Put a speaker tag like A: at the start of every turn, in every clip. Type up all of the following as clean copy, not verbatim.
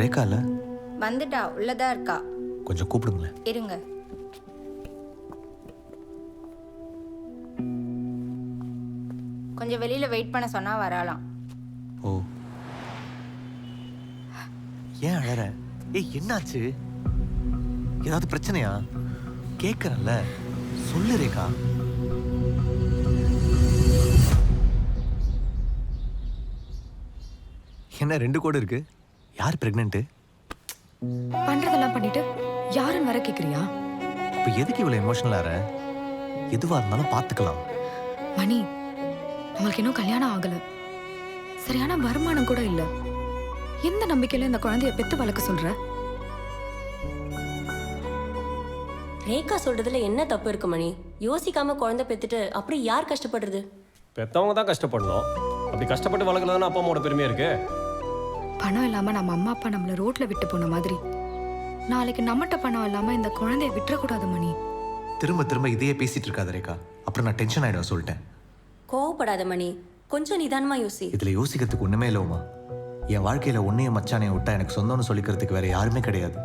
A: ரேகா இல்ல?
B: வந்துட்டா, உள்ளதா இருக்கா.
A: கொஞ்சம் கூப்பிடுங்களேன்.
B: இருங்க. கொஞ்சம் வெளியில வெயிட் பண்ண சொன்னா வராலாம்.
A: ஓ, ஏன் அழற? ஏய், என்னாச்சு? ஏதாவது பிரச்சனையா? கேட்கறேன்ல, சொல்லு ரேகா. என்ன 2 கோடு இருக்கு? யார் பிரெக்னென்ட்?
C: பண்றதெல்லாம் பண்ணிட்டு யாருன்னு வர கேக்குறியா?
A: இப்ப எதுக்கு இவ்வளவு எமோஷனல் ஆற? எதுவா இருந்தாலும் பாத்துக்கலாம்.
C: மணி, நம்மளுக்கு இன்னும் கல்யாணம் ஆகல, சரியான வருமானம் கூட இல்ல. எந்த நம்பிக்கையில இந்த குழந்தைய பெத்து வளர்க்க சொல்ற?
D: ரேகா சொல்றதுல என்ன தப்பு இருக்கு மணி? யோசிக்காம குழந்தை பெத்துட்டு அப்படி யார் கஷ்டப்படுறது?
E: பெத்தவங்க தான் கஷ்டப்படணும். அப்படி கஷ்டப்பட்டு வளர்க்கலதானே அப்பா அம்மாவோட பெருமையா இருக்கு.
C: பணம் இல்லாம நம்ம அம்மா அப்பா நம்மள ரோட்ல விட்டு போன மாதிரி நாளைக்கு நம்மகிட்ட பணம் இல்லாம இந்த குழந்தைய விட்டுறக்கூடாது மணி.
A: திரும்ப திரும்ப இதையே பேசிட்டு இருக்காத ரேகா. அப்புறம் நான் டென்ஷன் ஆயிடும் சொல்லிட்டேன்.
D: கோவப்படாத மணி, கொஞ்சம் நிதானமா யோசி.
A: இதுல யோசிக்கிறதுக்கு ஒண்ணுமே இல்லவுமா. என் வாழ்க்கையில உன்னையும் மச்சானையும் விட்டா எனக்கு சொந்தம்னு சொல்லிக்கிறதுக்கு வேற யாருமே கிடையாது.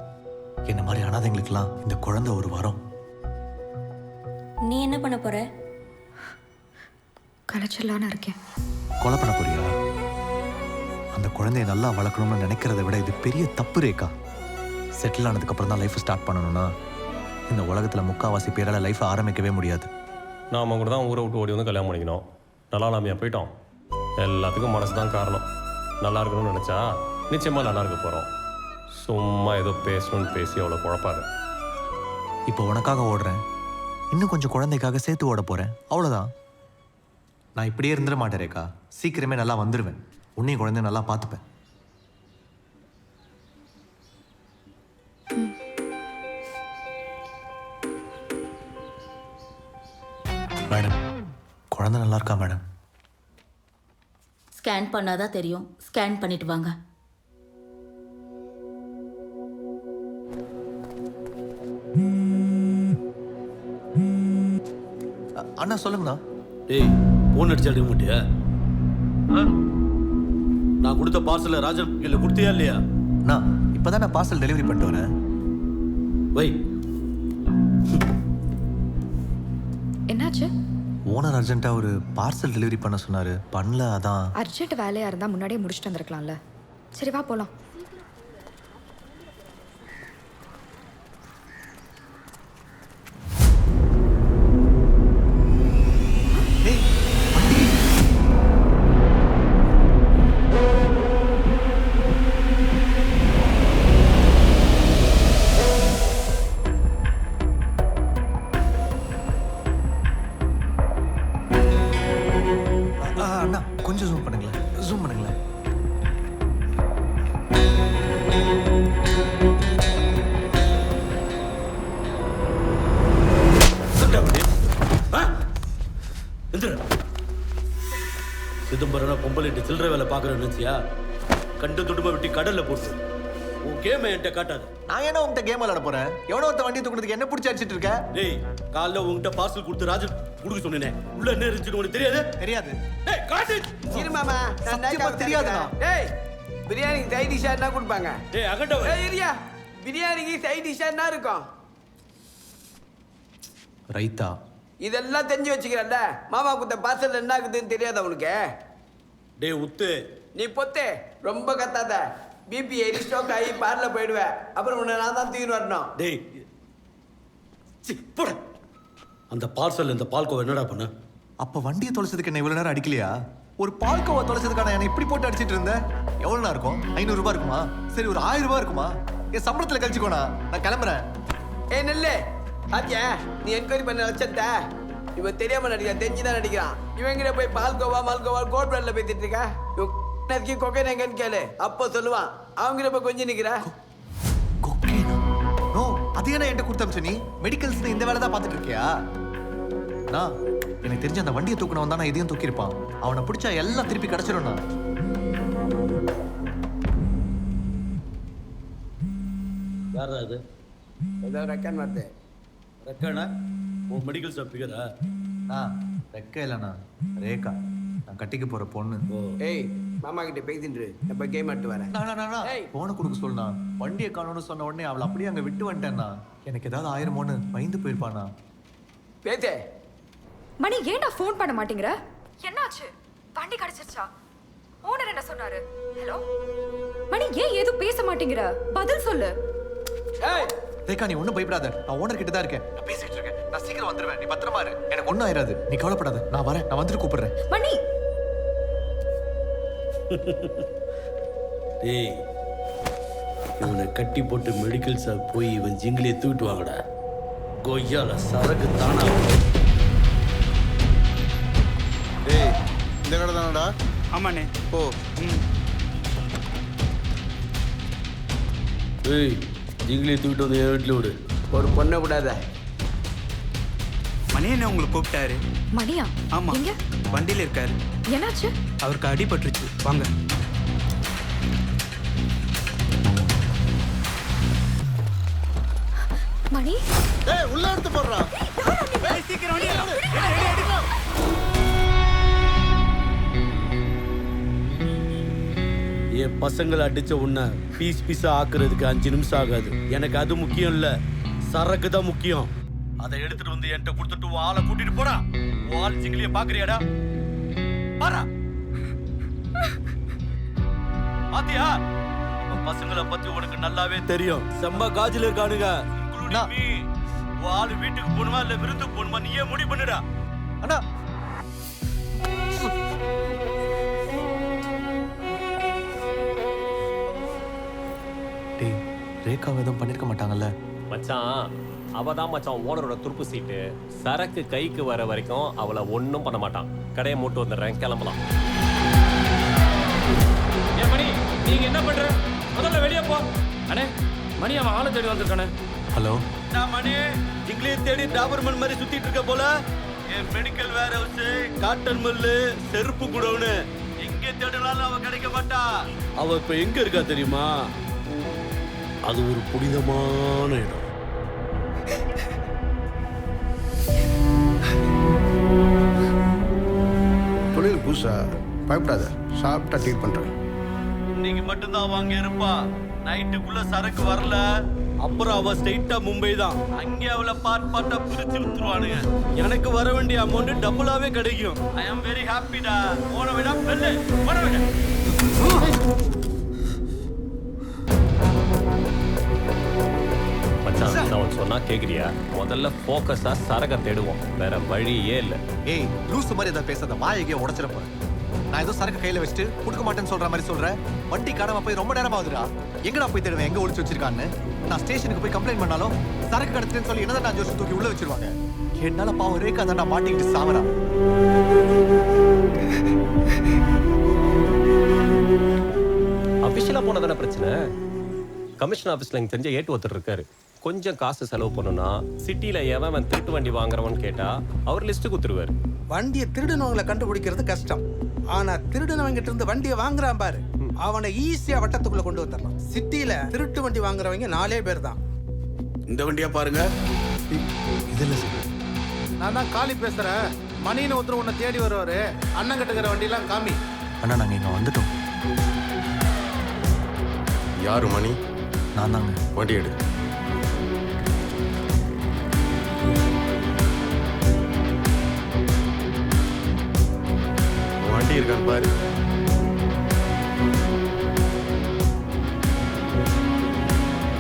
A: என்ன மாதிரி அனாதைங்களுக்கெல்லாம் இந்த குழந்தை ஒரு வரம்.
D: நீ என்ன பண்ண போற?
C: கலைச்சலான இருக்கேன்.
A: கொலை பண்ண போறியா? அந்த குழந்தைய நல்லா வளர்க்கணும்னு நினைக்கிறத விட இது பெரிய தப்பு ரேகா. செட்டில் ஆனதுக்கு அப்புறம் தான் லைஃப் ஸ்டார்ட் பண்ணணும்னா இந்த உலகத்துல முக்காவாசி பேரால லைஃப் ஆரம்பிக்கவே முடியாது.
E: நாம கூட தான் ஊரை விட்டு ஓடி வந்து கல்யாணம் பண்ணிக்கணும். நல்லா இல்லாமையா போயிட்டோம். எல்லாத்துக்கும் மனசு தான் காரணம். நல்லா இருக்கணும்னு நினச்சா நிச்சயமாக நல்லா இருக்க போகிறோம். சும்மா ஏதோ பேசணும்னு பேசி அவ்வளோ குழப்பாது.
A: இப்போ உனக்காக ஓடுறேன், இன்னும் கொஞ்சம் குழந்தைக்காக சேர்த்து ஓட போறேன், அவ்வளோதான். நான் இப்படியே இருந்துட மாட்டேன் ரேகா. சீக்கிரமே நல்லா வந்துடுவேன். உன்னையும் குழந்தைய நல்லா பார்த்துப்பேன். மேடம், குழந்தை நல்லா இருக்கா மேடம்?
F: ஸ்கேன் பண்ணாதான் தெரியும். ஸ்கேன் பண்ணிட்டு வாங்க.
A: அண்ணா சொல்லுங்கண்ணா.
G: டேய், போன் அடிச்சு எடுக்க மாட்டியா? நான் கொடுத்த பார்சலை ராஜன் கையில் கொடுத்தியா இல்லையா?
A: அண்ணா, இப்போதான் நான் பார்சல் டெலிவரி பண்ணிட்டு வரேன்.
G: வை.
C: என்னாச்சு?
A: ஓனர் அர்ஜென்ட்டாக ஒரு பார்சல் டெலிவரி பண்ண சொன்னார், பண்ணல. அதான்.
C: அர்ஜென்ட் வேலையா இருந்தா முன்னாடியே முடிச்சுட்டு வந்திருக்கலாம்ல. சரி வா போலாம்.
A: ஏய், வண்டி. அண்ணா கொஞ்சம் ஜூம் பண்ணுங்களேன், ஜூம் பண்ணுங்களேன்.
G: சிதம்பரம் பொம்பளைட்டு சில்லறை வேலை பார்க்குறேன்னு நினச்சியா? கண்டு துடும்ப விட்டு கடல்ல போட்டு உன் கேமை என்கிட்ட காட்டாது.
A: நான் என்ன உங்ககிட்ட கேம் விளையாட போறேன்? எவனோ ஒருத்த வண்டி தூக்குறதுக்கு என்ன பிடிச்சி அடிச்சிட்டு இருக்க?
G: டேய், காலைல உன்கிட்ட பார்சல் கொடுத்து ராஜன் கொடுக்க சொன்னேன். உள்ள என்ன இருந்துச்சுன்னு உனக்கு தெரியாது?
A: தெரியாது.
G: டேய், காட்டு.
H: இரு மாமா, நான்
A: சத்தியமா தெரியாதுண்ணா.
H: டேய், பிரியாணிக்கு சைட் டிஷ்ஷா என்ன கொடுப்பாங்க?
G: டேய், அகண்ட வை.
H: ஏய் இரியா, பிரியாணிக்கு சைட் டிஷ்ஷா என்ன இருக்கும்?
A: ரைத்தா.
H: இதெல்லாம் தெரிஞ்சு வச்சுக்கிறல்ல. மாமா கொடுத்த பார்சல் என்ன ஆகுதுன்னு தெரியாதா உனக்கு?
G: டேய் உத்து,
H: நீ பொத்து ரொம்ப கத்தாத. பிபி ஏறி ஸ்ட்ரோக் ஆகி பார்ல போயிடுவேன். அப்புறம் உன்னை நான் தான் தூக்கின்னு வரணும்.
G: டேய் சி போட. அந்த பார்சல் இந்த பால்கோவா என்னடா பண்ண?
A: அப்ப வண்டியை தொலைச்சதுக்கு என்ன இவ்வளவு நேரம் அடிக்கலையா? ஒரு பால்கோவா தொலைச்சதுக்கான என்ன இப்படி போட்டு அடிச்சிட்டு இருந்தேன்? எவ்வளவு இருக்கும்? 500 ரூபாய் இருக்குமா? சரி, ஒரு 1000 ரூபாய் இருக்குமா? என் சம்பளத்துல கழிச்சுக்கோனா, நான் கிளம்புறேன்.
H: ஏய் நெல்லு, ஆச்சே நீ என்கொயரி பண்ண வச்சத இவன் தெரியாம நடிக்கிறான், தெரிஞ்சுதான் நடிக்கிறான். இவங்கிட்ட போய் பால்கோவா மால்கோவா கோட் பிராண்ட்ல பேசிட்டு இருக்க. இவன் கொக்கைன் எங்கன்னு கேளு, அப்போ சொல்லுவான். அவங்கிட்ட போய் கொஞ்சம் நிக்கிற.
A: கொக்கைனா? நோ, அது ஏன்னா என்கிட்ட கொடுத்தமிச்ச நீ? மெடிக்கல்ஸ் இந்த வேலை தான் பார்த்துட்டு இருக்கியா? நான் எனக்கு தெரிஞ்ச அந்த வண்டியை தூக்கினவன் தான் இதையும் தூக்கியிருப்பான். அவனை பிடிச்சா எல்லாம் திருப்பி கிடைச்சிடும்.
G: யாரா அது?
H: ஏதோ ரெக்கன் வருது.
G: ரெக்கானா? உன் மெடிக்கல் ஷாப் பிகரா?
A: ரெக்க இல்லைண்ணா, ரேகா. நான் கட்டிக்க போற பொண்ணு.
H: ஏய் மாமா கிட்ட பேசிட்டு எப்ப கேம் ஆட்டு வரேன். ஏய்.
A: போன கொடுக்க சொல்லுண்ணா. வண்டியை காணோன்னு சொன்ன உடனே அவளை அப்படியே அங்க விட்டு வந்துட்டேன்னா எனக்கு ஏதாவது ஆயிருமோன்னு பயந்து போயிருப்பானா.
H: பேசே.
C: மணி ஏன்டா ஃபோன் பண்ண மாட்டேங்கிற? என்னாச்சு? வண்டி கிடைச்சிருச்சா? ஓனர் என்ன சொன்னாரு? ஹலோ மணி, ஏன் எதுவும் பேச மாட்டேங்கிற? பதில் சொல்லு.
H: ஏய்.
A: ரேகா, நீ ஒன்றும் பயப்படாத. நான் ஓனர் கிட்ட தான் இருக்கேன். நான் பேசிட்டு இருக்கேன். நான் சீக்கிரம் வந்துடுவேன். நீ பத்திரமா இரு. எனக்கு ஒன்றும் ஆயிராது. நீ கவலைப்படாத. நான் வரேன். நான் வந்துட்டு கூப்பிடுறேன்.
C: மணி
G: டேய், இவனை கட்டி போட்டு மெடிக்கல் ஷாப் போய் இவன் ஜிங்கிலே தூக்கிட்டு வாங்கடா. கொய்யால சரக்கு தானா.
I: டேய், இந்த கடை தானடா?
J: ஆமாண்ணே.
I: ஓ.
G: ஏய், ஜிங்கிலே தூக்கிட்டு வந்து என் வீட்டில் விடு.
H: ஒரு பொண்ணை விடாத.
J: மணி என்ன உங்களை கூப்பிட்டாரு?
C: மணியா?
J: ஆமா,
C: எங்க?
J: வண்டியில இருக்காரு.
C: என்னாச்சு?
J: அவருக்கு அடிபட்டுருச்சு. வாங்க.
C: மணி
I: டேய், உள்ள எடுத்து போடுறா.
J: சீக்கிரம் வண்டி
G: என் பசங்களை அடிச்ச உன்னை பீஸ் பீஸா ஆக்குறதுக்கு 5 நிமிஷம் ஆகாது. எனக்கு அது முக்கியம் இல்ல, சரக்கு தான் முக்கியம். அதை எடுத்துட்டு வந்து என்கிட்ட கொடுத்துட்டு ஆளை கூட்டிட்டு போடா. ஆள் ஜிங்கிலிய பாக்குறியாடா? பாரா பாத்தியா? உன் பசங்களை பத்தி உனக்கு நல்லாவே தெரியும். செம்ம காஜில இருக்கானுங்க. ஆளு வீட்டுக்கு போகணுமா இல்ல விருந்துக்கு போகணுமா நீயே முடிவு பண்ணுடா.
A: அண்ணா, டேய், ரேகா எதுவும் பண்ணிருக்க மாட்டாங்கல்ல?
E: மச்சான், அவ தான் மச்சான் ஓனரோட துருப்பு சீட்டு. சரக்கு கைக்கு வர வரைக்கும் அவளை ஒன்றும் பண்ண மாட்டான். கடையை மூட்டு வந்துடுறேன், கிளம்பலாம்.
K: ஏன் மணி, நீங்க என்ன பண்ற? முதல்ல வெளியே போ. அண்ணே, மணி அவன் ஆளை தேடி வந்திருக்கானே.
A: ஹலோ.
G: நான் மணி ஜிங்கிலிய தேடி டாபர்மன் மாதிரி சுத்திட்டு இருக்க போல. என் மெடிக்கல் வேர் ஹவுஸ், காட்டன் மில்லு, செருப்பு குடோனு எங்க தேடினாலும் அவ கிடைக்க மாட்டா. அவ இப்ப எங்க இருக்கா தெரியுமா? அது ஒரு புனிதமான இடம்.
I: தொழில் புதுசா, பயப்படாத. சாப்பிட்டா டீல் பண்றேன்.
G: இன்னைக்கு மட்டும்தான் வாங்க இருப்பா. நைட்டுக்குள்ள சரக்கு வரல, அப்புறம் அவ ஸ்ட்ரைட்டா மும்பை தான். அங்கே அவளை பார்ட்டா பிரிச்சு வித்துருவானுங்க. எனக்கு வர வேண்டிய அமௌண்ட் டபுளாவே கிடைக்கும். ஐ ஆம் வெரி ஹாப்பிடா. போன விட பெல்லு போன விட.
E: மச்சான், நான் சொன்னா கேக்குறியா? முதல்ல ஃபோக்கஸா சரக தேடுவோம். வேற வழியே இல்லை.
A: ஏய், லூசு மாதிரி ஏதாவது பேசாத. வாயகே உடச்சிட போறேன். நான் ஏதோ சரக்கு கையில வச்சுட்டு கொடுக்க மாட்டேன்னு சொல்ற மாதிரி சொல்றேன். வண்டி காணாம போய் ரொம்ப நேரம் ஆகுதுடா. எங்கடா போய் தேடுவேன்? எங்க ஒளிச்சு வச்சிருக்கான்னு. நான் ஸ்டேஷனுக்கு போய் கம்ப்ளைண்ட் பண்ணாலும் சரக்கு கடத்துறேன்னு சொல்லி என்னதான் நான் ஜோசி தூக்கி உள்ள வச்சிருவாங்க. என்னால பாவம் ரேகா தான் மாட்டிக்கிட்டு சாவரா.
E: அபிஷியலா போனதான பிரச்சனை. கமிஷன் ஆஃபீஸ்ல எனக்கு தெரிஞ்ச ஏட்டு ஒருத்தர் இருக்காரு. கொஞ்சம் காசு செலவு பண்ணணும்னா சிட்டில எவன் திருட்டு வண்டி வாங்குறவன்னு கேட்டா அவர் லிஸ்ட் குத்துருவாரு.
J: வண்டியை திருடுனவங்களை கண்டுபிடிக்கிறது கஷ்டம். ஆனா திருடுனவங்கிட்ட இருந்து வண்டியை வாங்குறான் பாரு, அவனை ஈஸியா வட்டத்துக்குள்ள கொண்டு வந்துடலாம். சிட்டில திருட்டு வண்டி வாங்குறவங்க 4 பேர் தான்.
I: இந்த வண்டியா பாருங்க.
A: இது இல்ல சார்.
J: நான் தான் காலி பேசுறேன். மணின்னு ஒருத்தர் உன்னை தேடி வருவாரு. அண்ணன் கட்டுக்கிற வண்டியெல்லாம் காமி.
A: அண்ணா, நாங்க இங்க வந்துட்டோம்.
I: யாரு மணி?
A: நான் தாங்க.
I: வண்டி எடு. வண்டி இருக்கான்னு பாரு.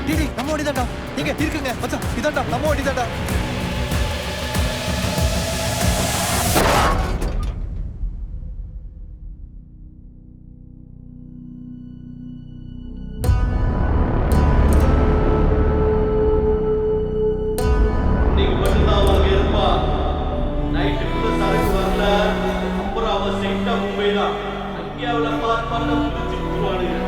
A: டிடி, நம்ம வண்டி தான்டா. எங்க இருக்குங்க மச்சான்? இதான்டா நம்ம வண்டி தான்டா.
G: இன்னைக்கு மட்டும்தான் வாங்க இருப்பா. நைட்டுக்குள்ள சரக்கு வரல, அப்புறம் அவ ஸ்ட்ரைட்டா மும்பை தான். அங்கே அவளை பார்ட்டா பிரிச்சு வித்துருவானுங்க.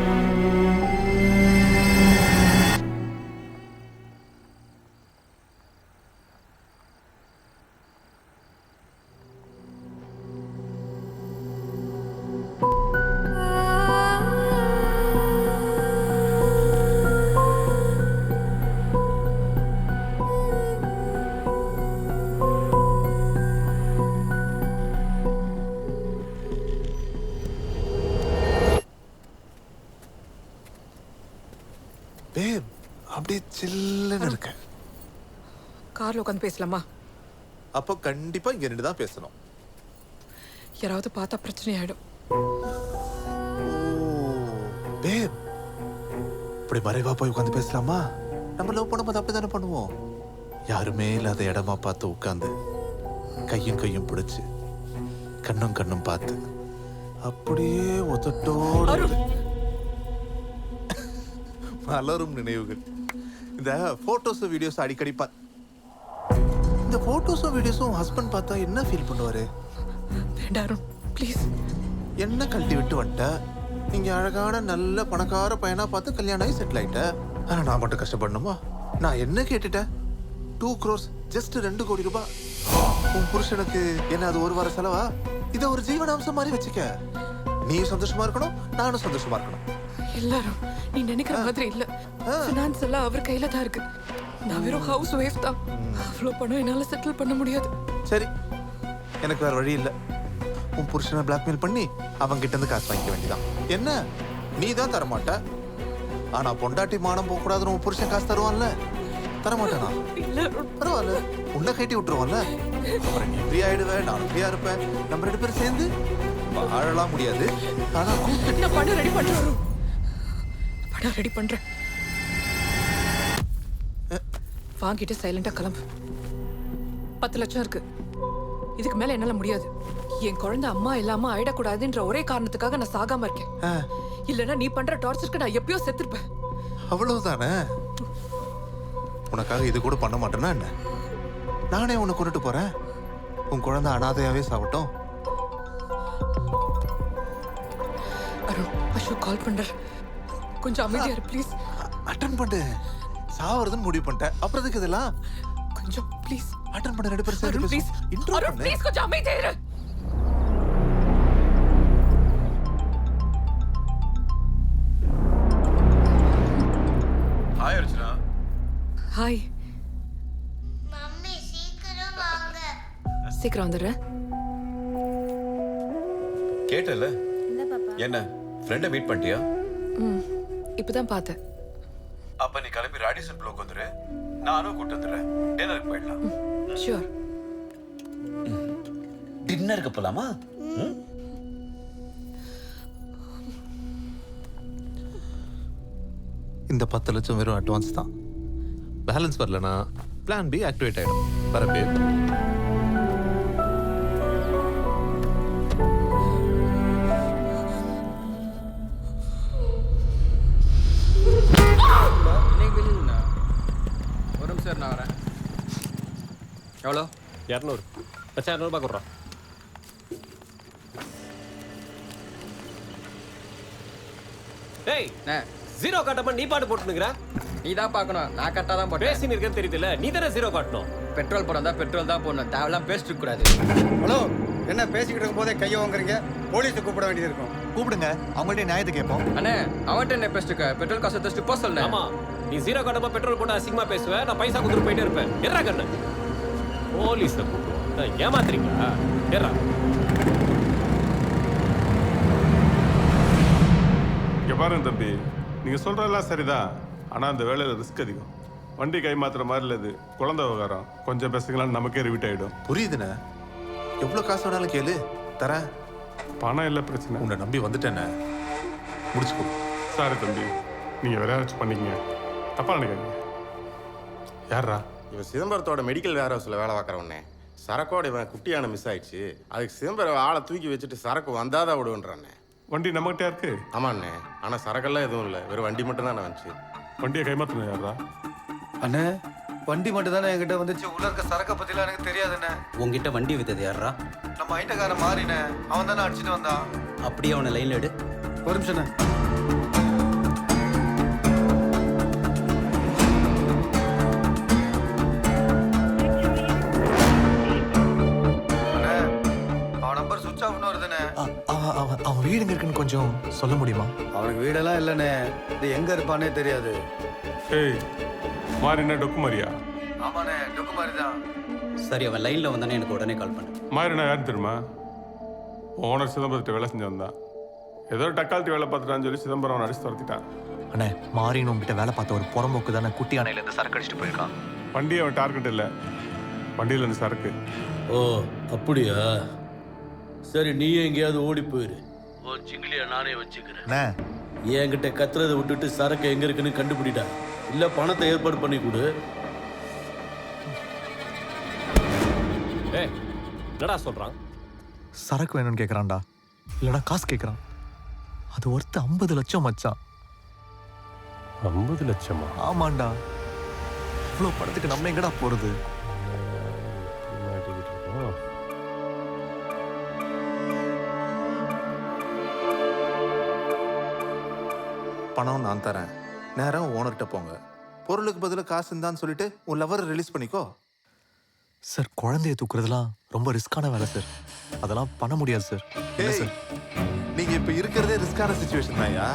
L: அப்படியே சில்லுன்னு இருக்கேன்.
C: கார்ல உட்காந்து பேசலாமா?
L: அப்போ கண்டிப்பா இங்க ரெண்டு தான் பேசணும்.
C: யாராவது பார்த்தா பிரச்சனை ஆயிடும்.
L: பேப், இப்படி மறைவா போய் உட்காந்து பேசலாமா? நம்ம லவ் பண்ணும்போது அப்படிதானே பண்ணுவோம். யாருமே இல்லாத இடமா பார்த்து உட்காந்து கையும் கையும் பிடிச்சு கண்ணும் கண்ணும் பார்த்து அப்படியே ஒத்தட்டோடு மலரும் நினைவுகள். இந்த போட்டோஸும் வீடியோஸ் அடிக்கடி இந்த போட்டோஸும் வீடியோஸும் ஹஸ்பண்ட் பார்த்தா என்ன ஃபீல் பண்ணுவாரு?
C: வேண்டாம் ப்ளீஸ்.
L: என்ன கழட்டி விட்டு வந்துட்ட? நீங்க அழகான நல்ல பணக்கார பையனா பார்த்து கல்யாணம் ஆகி செட்டில் ஆயிட்ட. ஆனா நான் மட்டும் கஷ்டப்படணுமா? நான் என்ன கேட்டுட்டேன்? 2 crores, ஜஸ்ட் 2 கோடி ரூபாய். உன் புருஷனுக்கு என்ன அது ஒரு வார செலவா? இதை ஒரு ஜீவனாம்சம் மாதிரி வச்சுக்க. நீயும் சந்தோஷமா இருக்கணும், நானும் சந்தோஷமா இருக்கணும்.
C: எல்லாரும் நீ நினைக்கிற மாதிரி இல்ல. ஃபினான்ஸ் எல்லாம் அவர் கையில தான் இருக்கு. நான் வெறும் ஹவுஸ் ஒய்ஃப் தான். அவ்வளோ பணம் என்னால செட்டில் பண்ண முடியாது.
L: சரி, எனக்கு வேற வழி இல்ல. உன் புருஷனை பிளாக்மெயில் பண்ணி அவங்க கிட்ட இருந்து காசு வாங்கிக்க வேண்டியதான். என்ன நீ தான் தரமாட்ட? ஆனா பொண்டாட்டி மானம் போக கூடாதுன்னு உன் புருஷன் காசு தருவான்ல? தரமாட்டானா? பரவாயில்ல, உன்னை கட்டி விட்டுருவான்ல. அப்புறம் நீ ஃப்ரீ ஆயிடுவ, நானும் ஃப்ரீயா இருப்பேன். நம்ம 2 பேரும் சேர்ந்து வாழலாம் முடியாது. ஆனா
C: நான் பணம் ரெடி பண்றேன். பணம் ரெடி பண்றேன். வாங்கிட்டு சைலண்டா கிளம்பு. 10 லட்சம் இருக்கு. இதுக்கு மேல என்னால முடியாது. என் குழந்தை அம்மா இல்லாம ஆயிடக்கூடாதுன்ற ஒரே காரணத்துக்காக நான் சாகாம இருக்கேன். இல்லனா நீ பண்ற டார்ச்சருக்கு நான் எப்பயோ செத்துருப்பேன்.
L: அவ்வளவுதானே? உனக்காக இது கூட பண்ண மாட்டேன்னா என்ன? நானே உன்னை கொண்டுட்டு போறேன். உன் குழந்தை அனாதையாவே சாவட்டும்.
C: அருண், அசோக் கால் பண்ற. கொஞ்சம் அமைதியா இரு ப்ளீஸ்.
L: அட்டன் பண்ணு. சாவறதுன்னு முடிவு பண்ணிட்டேன். அப்புறம் எதுக்கு இதெல்லாம்?
C: கொஞ்சம் ப்ளீஸ்
L: அட்டன் பண்ண. 2 பேரும் சேர்ந்து
C: ப்ளீஸ்.
L: இன்ட்ரோ
C: அருண்
L: பண்ணு.
C: ப்ளீஸ் கொஞ்சம் அமைதியா இரு.
G: ஹாய் அர்ச்சனா.
C: ஹாய்.
M: மம்மி சீக்கிரம் வாங்க.
C: சீக்கிரம் வந்துடுறேன்.
G: கேட்டல என்ன ஃப்ரெண்டை மீட் பண்ணிட்டியா?
C: இப்பதான் பார்த்தேன்.
G: அப்ப நீ கிளம்பி ராடிசன் ப்ளோக் வந்துரு. நானும் கூட்டு வந்துடுறேன். டின்னருக்கு போயிடலாம்.
C: ஷூர்.
G: டின்னருக்கு போலாமா?
L: இந்த 10 லட்சம் வெறும் அட்வான்ஸ் தான். பேலன்ஸ் வரலனா பிளான் பி ஆக்டிவேட் ஆயிடும். வர பேர்
K: ஒரு நிமிஷம் நான் வரேன். எவ்வளோ?
E: 200. மச்சான் 200 ரூபாய் கொடுறான். டேய், ஜீரோ காட்டமா நீ பாட்டு போட்டுனுங்கற?
K: நீ தான் பார்க்கணும். நான் கரெக்டாக தான் போட்டேன்.
E: பேசி நிற்கிறது தெரியுதுல்ல, நீ தானே ஜீரோ காட்டணும்.
K: பெட்ரோல் போடுறதா பெட்ரோல் தான் போடணும். தேவையெல்லாம் பேசிட்டு இருக்க கூடாது.
N: ஹலோ, என்ன பேசிக்கிட்டு இருக்கும் போதே கையை வாங்குறீங்க? போலீஸை கூப்பிட வேண்டியது இருக்கும்.
A: கூப்பிடுங்க, அவங்கள்ட்ட நியாயத்தை கேட்போம்.
K: அண்ணே, அவன்கிட்ட என்ன பேசிட்டு பெட்ரோல் காசு எடுத்துட்டு போக சொல்லுங்க.
E: ஆமா, நீ ஜீரோ காட்டமா பெட்ரோல் போட்டு அசிங்கமா பேசுவ, நான் பைசா கொடுத்துட்டு போயிட்டே இருப்பேன். ஏறா கண்ணு. போலீஸை கூப்பிடுவோம். ஏமாத்துறீங்களா? ஏறா.
O: இங்கே பாருங்க தம்பி, நீங்கள் சொல்கிறதெல்லாம் சரிதான். ஆனால் அந்த வேலையில் ரிஸ்க் அதிகம். வண்டி கை மாத்துற மாதிரி இல்லை, இது குழந்தை விவகாரம். கொஞ்சம் பேசுங்களான்னு நமக்கே ரிவீட் ஆகிடும்.
L: புரியுதுண்ணே. எவ்வளோ காசு வேணாலும் கேளு, தரேன்.
O: பணம் இல்லை பிரச்சனை.
L: உன்னை நம்பி வந்துட்டேண்ணே, முடிச்சுக்கோ.
O: சாரி தம்பி, நீங்கள் வேற ஏதாச்சும் பண்ணிக்கங்க. தப்பா நினைக்காதீங்க. யாரா?
P: இவன் சிதம்பரத்தோட மெடிக்கல் வேர் ஹவுஸில் வேலை பார்க்குறவனே. சரக்கோட இவன் குட்டியான மிஸ் ஆயிடுச்சு. அதுக்கு சிதம்பரம் ஆளை தூக்கி வச்சுட்டு சரக்கு வந்தாதான் விடுவேன்றானே.
O: வண்டி நம்மகிட்ட இருக்கு.
P: ஆமாண்ணே, ஆனால் சரக்கெல்லாம் எதுவும் இல்லை, வெறும் வண்டி மட்டும் தான் வந்துச்சு.
O: வண்டியை கைமாத்தணும் யாரா?
N: அண்ணே, வண்டி மட்டும் தானே என்கிட்ட வந்துச்சு. உள்ள இருக்க சரக்கை பத்திலாம் எனக்கு தெரியாதுண்ணே.
Q: உங்ககிட்ட வண்டி வித்தது யாரா?
N: நம்ம ஐட்டக்காரன் மாறினே, அவன் தானே அடிச்சுட்டு வந்தான்.
Q: அப்படியே அவனை லைன்ல எடு.
N: ஒரு நிமிஷம்.
A: அவன் வீடு எங்க இருக்குன்னு கொஞ்சம் சொல்ல முடியுமா?
N: அவனுக்கு வீடெல்லாம் இல்லைண்ணே. இது எங்க இருப்பானே தெரியாது.
O: ஏய், மாறினா டொக்கு மாரியா?
N: ஆமாண்ணே, டொக்கு மாதிரி தான்.
Q: சரி, அவன் லைன்ல வந்தானே எனக்கு உடனே கால் பண்ணு.
O: மாறினா யாருன்னு தெரியுமா? ஓனர் சிதம்பரத்தை வேலை செஞ்சு வந்தான். ஏதோ டக்கால்ட்டி வேலை பார்த்துட்டான்னு சொல்லி சிதம்பரம் அவன் அடிச்சு துரத்திட்டான்.
A: அண்ணே மாறின்னு உங்ககிட்ட வேலை பார்த்த ஒரு புறம்போக்கு தானே குட்டி அணையிலேருந்து சரக்கு அடிச்சுட்டு போயிருக்கான்.
O: வண்டி அவன் டார்கெட் இல்லை, வண்டியில் இருந்து சரக்கு.
G: ஓ அப்படியா? சரி, நீயே எங்கேயாவது ஓடி போயிரு. ஓ சிங்கிலியா நானே வச்சுக்கிறேன். என்கிட்ட கத்துறதை விட்டுட்டு சரக்கு எங்க இருக்குன்னு கண்டுபிடிடா. இல்ல பணத்தை ஏற்பாடு பண்ணி கொடு.
E: என்னடா சொல்றான்?
A: சரக்கு வேணும்னு கேட்குறான்டா, இல்லைனா காசு கேட்குறான். அது ஒருத்த 50 லட்சம் மச்சான்.
E: 50 லட்சமா?
A: ஆமாண்டா. இவ்வளோ படத்துக்கு நம்ம எங்கடா போறது?
L: பணம் நான் தரேன், நேரம் ஓனர்கிட்ட போங்க. பொருளுக்கு பதிலாக காசு இருந்தான்னு சொல்லிட்டு உன் லவரை ரிலீஸ் பண்ணிக்கோ.
A: சார் குழந்தைய தூக்குறதுலாம் ரொம்ப ரிஸ்கான வேலை சார், அதெல்லாம் பண்ண முடியாது சார். இல்லை சார்,
L: நீங்க இப்ப இருக்கிறதே ரிஸ்கான சிச்சுவேஷன் தான்யா.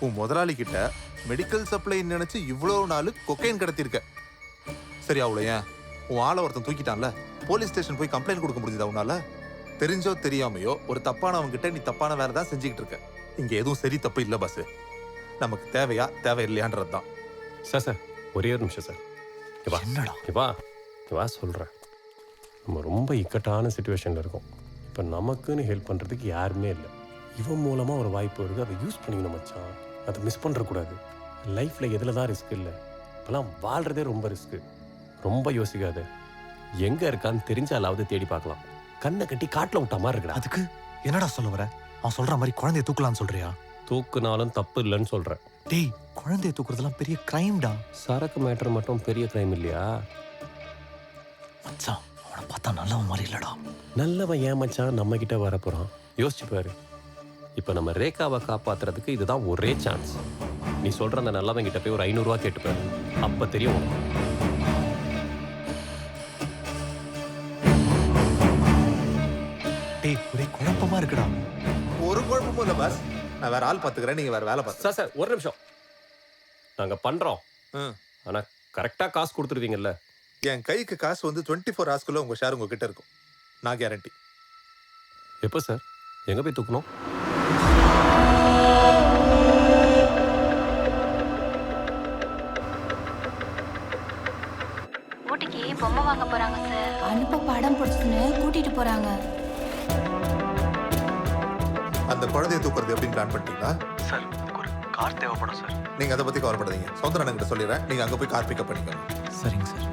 L: உன் முதலாளி கிட்ட மெடிக்கல் சப்ளை நினைச்சு இவ்வளவு நாள் கொக்கைன் கடத்திருக்க. சரி, அவ்வளோ ஏன் உன் ஆளை ஒருத்தன் தூக்கிட்டான்ல, போலீஸ் ஸ்டேஷன் போய் கம்ப்ளைண்ட் கொடுக்க முடியுதா உன்னால? தெரிஞ்சோ தெரியாமையோ ஒரு தப்பானவங்க கிட்ட நீ தப்பான வேலை தான் செஞ்சுக்கிட்டு இருக்க. இங்க எதுவும் சரி தப்பு இல்லை பாஸ். நமக்கு தேவையா தேவையில்லையான்றது தான்.
E: சார் ஒரே ஒரு நிமிஷம் சார்.
A: என்னடா
E: இவா சொல்கிறேன், நம்ம ரொம்ப இக்கட்டான சுச்சுவேஷனில் இருக்கோம். இப்போ நமக்குன்னு ஹெல்ப் பண்ணுறதுக்கு யாருமே இல்லை. இவன் மூலமாக ஒரு வாய்ப்பு வருது, அதை யூஸ் பண்ணிக்கணும் மச்சான். அதை மிஸ் பண்ணுறக்கூடாது. லைஃப்பில் எதில் தான் ரிஸ்க் இல்லை, இப்போலாம் வாழ்கிறதே ரொம்ப ரிஸ்க்கு. ரொம்ப யோசிக்காத, எங்கே இருக்கான்னு தெரிஞ்சாலாவது தேடி பார்க்கலாம். கண்ணை கட்டி காட்டில் விட்ட மாதிரி இருக்கடா.
A: அதுக்கு என்னடா சொல்ல வர? அவன் சொல்ற மாதிரி குழந்தைய தூக்கலான்னு சொல்றியா?
E: தூக்குனாலும் தப்பு இல்லைன்னு சொல்கிறேன்.
A: டேய், குழந்தைய தூக்குறதுலாம் பெரிய கிரைம்டா.
E: சரக்கு மேட்டர் மட்டும் பெரிய கிரைம் இல்லையா
A: மச்சான்? அவனை பார்த்தா நல்லவன் மாதிரி இல்லடா.
E: நல்லவன் ஏன் மச்சான் நம்ம கிட்ட வரப்போறான்? யோசிச்சு பாரு. இப்போ நம்ம ரேகாவை காப்பாத்துறதுக்கு இதுதான் ஒரே சான்ஸ். நீ சொல்ற அந்த நல்லவன் கிட்ட போய் ஒரு 500 ரூபா கேட்டுப்பாரு, அப்ப தெரியும்.
A: டேய், ஒரே குழப்பமா இருக்குடா.
L: ஒரு குழப்பமும் இல்லை பாஸ், நான் வேற ஆள் பார்த்துக்கிறேன், நீங்க வேற வேலை பார்த்து.
E: சார் ஒரு நிமிஷம், நாங்க பண்றோம். ஆனா கரெக்டா காசு கொடுத்துருவீங்கல்ல?
L: என் கைக்கு காசு வந்து 24 ஹவர்ஸ்க்குள்ள உங்க ஷேர் உங்ககிட்ட இருக்கும், நான் கேரண்டி.
E: எப்போ சார்? எங்க போய் தூக்கணும்?
R: ஊட்டிக்கு பொம்மை வாங்க போறாங்க சார்.
B: அனுப்ப படம் பிடிச்சுன்னு கூட்டிட்டு போறாங்க.
L: அந்த குழந்தைய தூக்குறது எப்படின்னு பிளான் பண்ணிட்டீங்களா?
A: சார், அதுக்கு ஒரு கார் தேவைப்படும் சார்.
L: நீங்க அதை பத்தி கவலைப்படாதீங்க, சௌந்தரன் கிட்ட சொல்லிடுறேன், நீங்க அங்க போய் கார் பிக்கப் பண்ணிக்கோங்க.
A: சரிங்க சார்.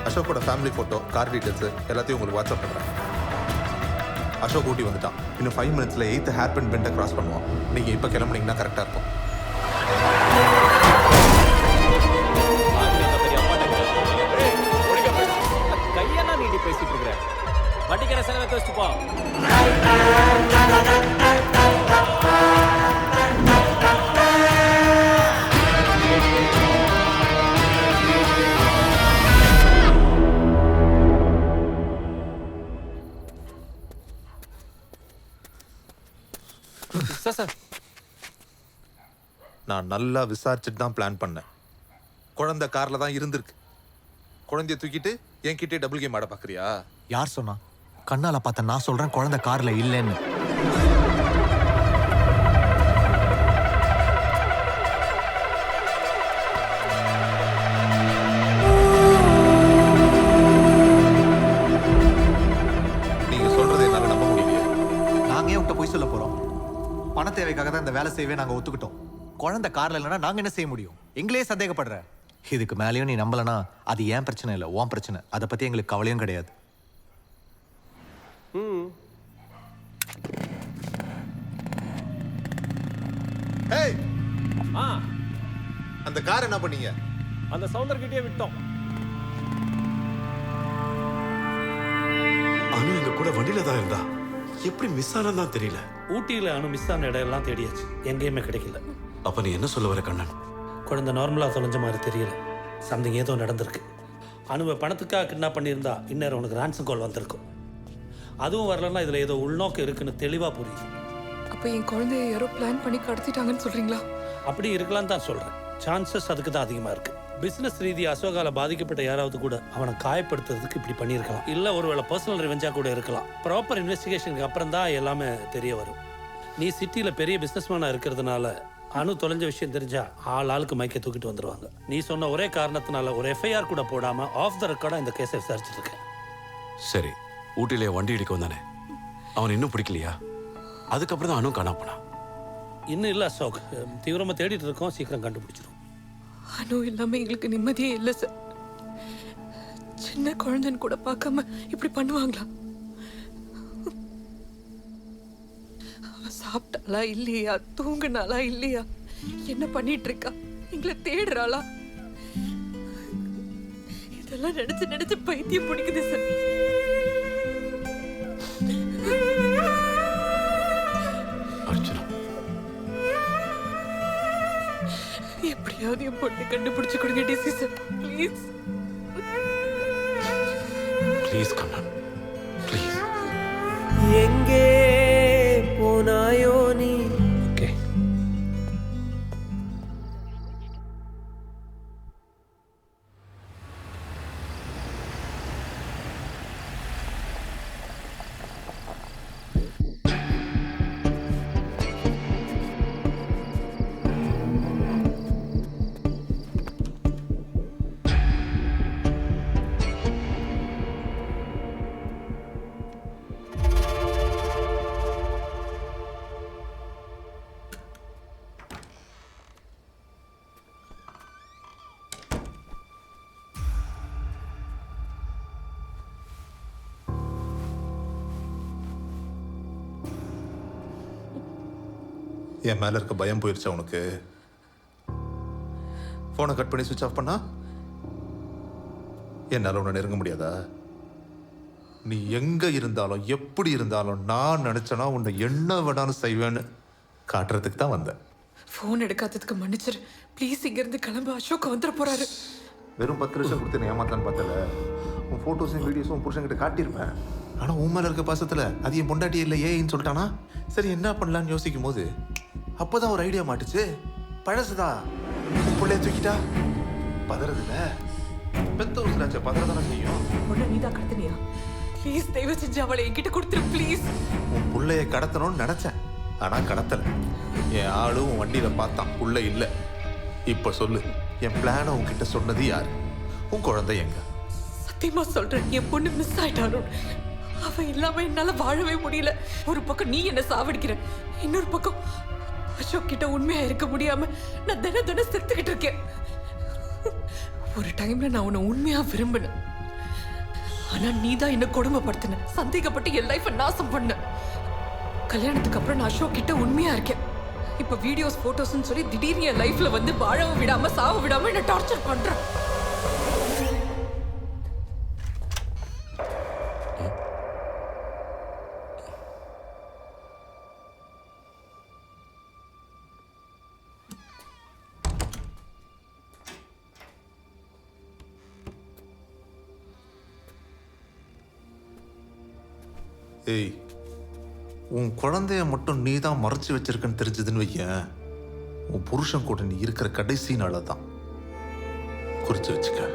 L: அசோக்கோட ஃபேமிலி போட்டோ, கார் டீடைல்ஸ் எல்லாத்தையும் உங்களுக்கு வாட்ஸ்அப் பண்றேன். அசோக் ஊட்டி வந்துட்டான். இன்னும் 5 மினிட்ஸ்ல 8th ஹேர்பின் பெண்டை கிராஸ் பண்ணுவான். நீங்க இப்ப கிளம்புனீங்கன்னா கரெக்டா இருக்கும்.
E: கையெல்லாம் நீட்டி பேசிட்டு இருக்கிறேன். வண்டிக்கான செலவை வச்சுட்டு போ. சார்,
L: நான் நல்லா விசாரிச்சுட்டு தான் பிளான் பண்ணேன். குழந்தை கார்ல தான் இருந்திருக்கு. குழந்தைய தூக்கிட்டு என்கிட்டே டபுள் கேம் ஆட பாக்குறியா?
A: யார் சொன்னா? கண்ணால பார்த்த நான் சொல்றேன் குழந்தை கார்ல இல்லைன்னு.
L: நீங்க சொல்றதை என்னால நம்ப முடியல.
A: நாங்க ஏன் உன்கிட்ட போய் சொல்ல போறோம்? பண தேவைக்காக தான் இந்த வேலை செய்யவே நாங்க ஒத்துக்கிட்டோம். குழந்தை கார்ல இல்லைன்னா நாங்க என்ன செய்ய முடியும்? எங்களே சந்தேகப்படுற. இதுக்கு மேலேயும் நீ நம்பலனா அது ஏன் பிரச்சனை இல்லை, உன் பிரச்சனை. அதை பத்தி எங்களுக்கு கவலையும் கிடையாது.
L: ஏய், அந்த கார் என்ன பண்ணீங்க?
E: அந்த சவுந்தர்கிட்டயே விட்டோம்.
S: அனு எங்க கூட வண்டியில தான் இருந்தா, எப்படி மிஸ் ஆனதான் தெரியல.
K: ஊட்டியில் அனு மிஸ் ஆன இடம் எல்லாம் தேடியாச்சு, எங்கேயுமே கிடைக்கல.
S: அப்ப நீ என்ன சொல்ல வர கண்ணன்?
K: குழந்தை நார்மலாக தொலைஞ்ச மாதிரி தெரியல, சம்திங் ஏதோ நடந்திருக்கு. அனுவை பணத்துக்காக கிட்னாப் பண்ணியிருந்தா இன்னும் உனக்கு ரான்சம் கால் வந்திருக்கும். அதுவும் வரலன்னா இதில் ஏதோ உள்நோக்கம் இருக்குன்னு தெளிவாக புரியுது.
C: அப்போ என் குழந்தைய யாரோ பிளான் பண்ணி கடத்திட்டாங்கன்னு சொல்றீங்களா?
K: அப்படி இருக்கலான்னு தான் சொல்கிறேன். சான்சஸ் அதுக்கு தான் அதிகமாக இருக்குது. பிஸ்னஸ் ரீதி அசோகால பாதிக்கப்பட்ட யாராவது கூட அவனை காயப்படுத்துறதுக்கு இப்படி பண்ணியிருக்கலாம். இல்லை ஒருவேளை பர்சனல் ரிவெஞ்சாக கூட இருக்கலாம். ப்ராப்பர் இன்வெஸ்டிகேஷனுக்கு அப்புறம் தான் எல்லாமே தெரிய வரும். நீ சிட்டியில் பெரிய பிஸ்னஸ்மேனாக இருக்கிறதுனால அணு தொலைஞ்ச விஷயம் தெரிஞ்சா ஆளுக்கு மைக்கை தூக்கிட்டு வந்துடுவாங்க. நீ சொன்ன ஒரே காரணத்தினால ஒரு எஃப்ஐஆர் கூட போடாமல் ஆஃப் த ரெக்கார்டாக இந்த கேஸை விசாரிச்சுட்டு இருக்கேன்.
S: சரி, ஊட்டியிலே வண்டி இடிக்க வந்தானே, அவன் இன்னும் பிடிக்கலையா? அதுக்கப்புறம் தான் அணு காணாம போனான்.
K: இன்னும் இல்லை அசோக், தீவிரமாக தேடிட்டு இருக்கோம், சீக்கிரம் கண்டுபிடிச்சிடும்.
C: அனு இல்லாம எங்களுக்கு நிம்மதியே இல்லை சார். சின்ன குழந்தைன்னு கூட பார்க்காம இப்படி பண்ணுவாங்களா? அவ சாப்பிட்டாளா இல்லையா, தூங்குனாளா இல்லையா, என்ன பண்ணிட்டு இருக்கா, எங்களை தேடுறாளா? இதெல்லாம் நினைச்சு நினைச்சு பைத்தியம் பிடிக்குது சார். எப்படியாவது என் பொண்ணை கண்டுபிடிச்சு கொடுங்க DC sir, please.
S: Please Kannan, please.
H: எங்கே போனாயோ நீ?
K: ஓகே.
L: என் மேல இருக்க பயம் போயிருச்சா உனக்கு? போனை கட் பண்ணி சுவிட்ச் ஆஃப் பண்ணா என்னால உன்னை நெருங்க முடியாதா? நீ எங்க இருந்தாலும் எப்படி இருந்தாலும் நான் நினைச்சனா உன்னை என்ன வேணாலும் செய்வேன்னு காட்டுறதுக்கு தான் வந்தேன்.
C: போன் எடுக்காததுக்கு மன்னிச்சிரு ப்ளீஸ். இங்க இருந்து கிளம்பு, அசோக் வந்துட போறாரு.
L: வெறும் 10 லட்சம் கொடுத்து ஏமாத்தலான்னு பார்த்தல. உன் போட்டோஸும் வீடியோஸும் உன் புருஷன்கிட்ட காட்டியிருப்பேன். ஆனா உன் மேல இருக்க பாசத்துல அது என் பொண்டாட்டி இல்லை ஏன்னு சொல்லிட்டானா? சரி என்ன பண்ணலான்னு யோசிக்கும் போது அப்பதான் ஒரு ஐடியா மாட்டுச்சு. பழசுதான் உன் பிள்ளைய தூக்கிட்டா பதறதுல பெத்த உசுராச்ச பதறதானே செய்யும்.
C: பொண்ணு நீதான் கடத்தினியா? ப்ளீஸ் தயவு செஞ்சு அவளை என்கிட்ட கொடுத்துரு ப்ளீஸ்.
L: உன் பிள்ளைய கடத்தணும்னு நினைச்சேன், ஆனா கடத்தல. என் ஆளு உன் வண்டியில பார்த்தான், புள்ள இல்ல. இப்ப சொல்லு, என் பிளான உன்கிட்ட சொன்னது யாரு? உன் குழந்தை எங்க?
C: சத்தியமா சொல்றேன், என் பொண்ணு மிஸ் ஆயிட்டாலும் அவ இல்லாம என்னால வாழவே முடியல. ஒரு பக்கம் நீ என்ன சாவடிக்கிற, இன்னொரு பக்கம் அசோக் கிட்ட உண்மையா இருக்க முடியாம நான் தினம் செத்துக்கிட்டு இருக்கேன். ஒரு டைம்ல நான் உன்னை உண்மையா விரும்பினேன், ஆனா நீதான் என்ன கொடுமைப்படுத்தின, சந்தேகப்பட்டு என் லைஃபை நாசம் பண்ண. கல்யாணத்துக்கு அப்புறம் நான் அசோக் கிட்ட உண்மையா இருக்கேன். இப்ப வீடியோஸ் போட்டோஸ்ன்னு சொல்லி திடீர்னு என் லைஃப்ல வந்து வாழவும் விடாம சாவ விடாம என்ன டார்ச்சர் பண்றேன்.
L: ஏய், உன் குழந்தைய மட்டும் நீ தான் மறைச்சு வச்சிருக்கன்னு தெரிஞ்சதுன்னு வையேன், உன் புருஷன் கூட நீ இருக்கிற கடைசி நாள தான் குறிச்சு வச்சுக்க.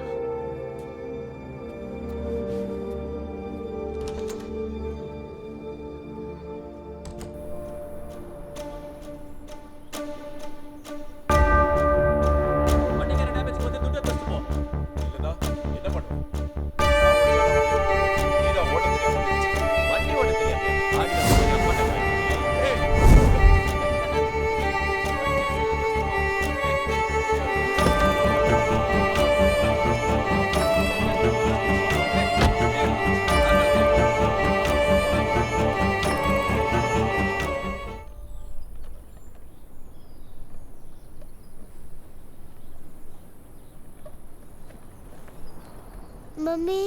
M: மம்மி,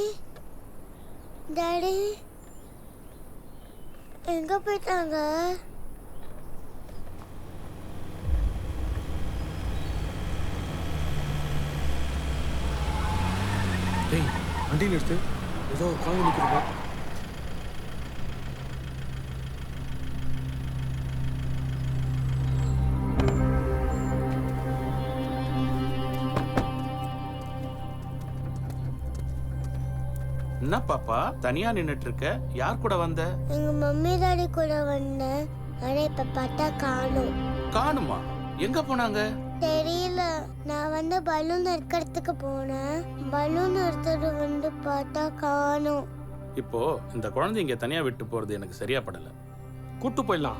M: டாடி எங்க போயிட்டாங்க?
N: டேய், வண்டியில் எடுத்து ஏதோ குழந்தை நிற்கிறப்பா.
T: என்ன பாப்பா தனியா நின்னுட்டு இருக்க? யார் கூட வந்த?
M: எங்க மம்மி டாடி கூட வந்தேன். ஆனா இப்ப பார்த்தா காணும்.
T: காணுமா? எங்க போனாங்க?
M: தெரியல. நான் வந்து பலூன் எடுக்கிறதுக்கு போனேன். பலூன் எடுத்துட்டு வந்து பார்த்தா காணும்.
T: இப்போ இந்த குழந்தை இங்க தனியா விட்டு போறது எனக்கு சரியா படல.
U: கூட்டு போயிடலாம்.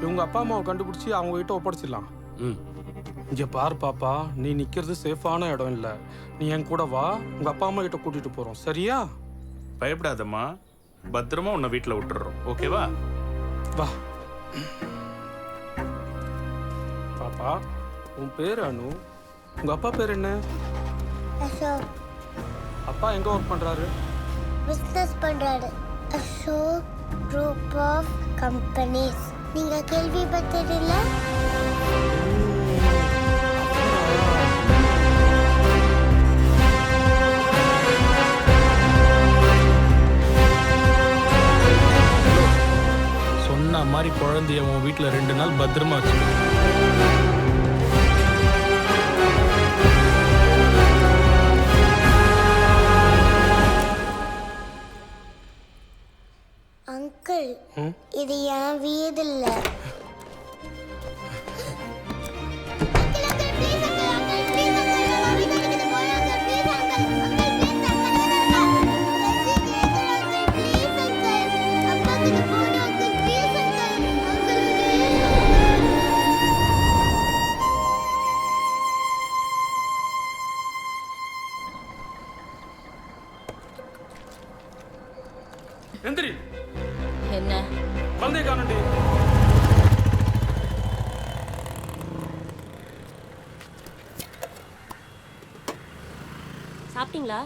U: இவங்க அப்பா அம்மாவை கண்டுபிடிச்சி அவங்க கிட்ட ஒப்படைச்சிடலாம். இங்க பாரு பாப்பா, நீ நிக்கிறது சேஃபான இடம் இல்ல. நீ என் கூட வா, உங்க அப்பா அம்மா கிட்ட கூட்டிட்டு போறோம். சரியா?
T: பயப்படாதம்மா, பத்திரமா உன்னை வீட்டுல விட்டுறோம். ஓகேவா?
U: வா பாப்பா. உன் பேர் அனு. உங்க அப்பா பேர் என்ன?
M: அசோக்.
U: அப்பா எங்க ஒர்க் பண்றாரு?
M: பிசினஸ் பண்றாரு. Ashok group of companies. நீங்க கேள்விப்பட்டதில்ல?
U: சொன்ன மாதிரி குழந்தைய உன் வீட்டுல 2 நாள் பத்திரமா வச்சு.
M: அங்கிள், இது என் வீடு இல்ல.
U: எந்திரி.
D: என்ன?
U: குழந்தைய காணோண்டி.
D: சாப்பிட்டீங்களா?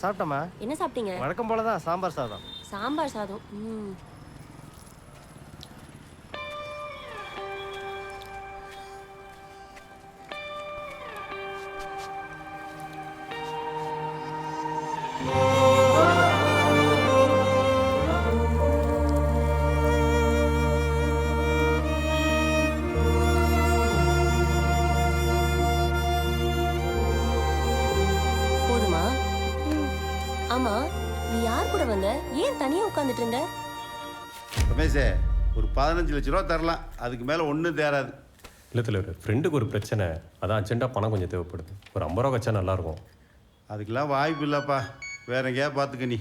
V: சாப்பிட்டோமா.
D: என்ன சாப்பிட்டீங்க?
V: வழக்கம் போல தான், சாம்பார் சாதம்.
D: சாம்பார் சாதம். போதுமா? ஆமா, நீ யார் கூட வந்த? ஏன் தனியா உட்கார்ந்துட்டு இருந்த?
W: ரமேஷே, ஒரு 15 லட்ச ரூபா தரலாம், அதுக்கு மேலே ஒன்றும் தேராது.
E: இல்லை தலைவர், ஃப்ரெண்டுக்கு ஒரு பிரச்சனை, அதான் அர்ஜென்ட்டாக பணம் கொஞ்சம் தேவைப்படுது. ஒரு 50 ரூபா வச்சா நல்லாயிருக்கும்.
W: அதுக்கெல்லாம் வாய்ப்பு இல்லைப்பா, வேற எங்கேயா பார்த்துக்க நீ.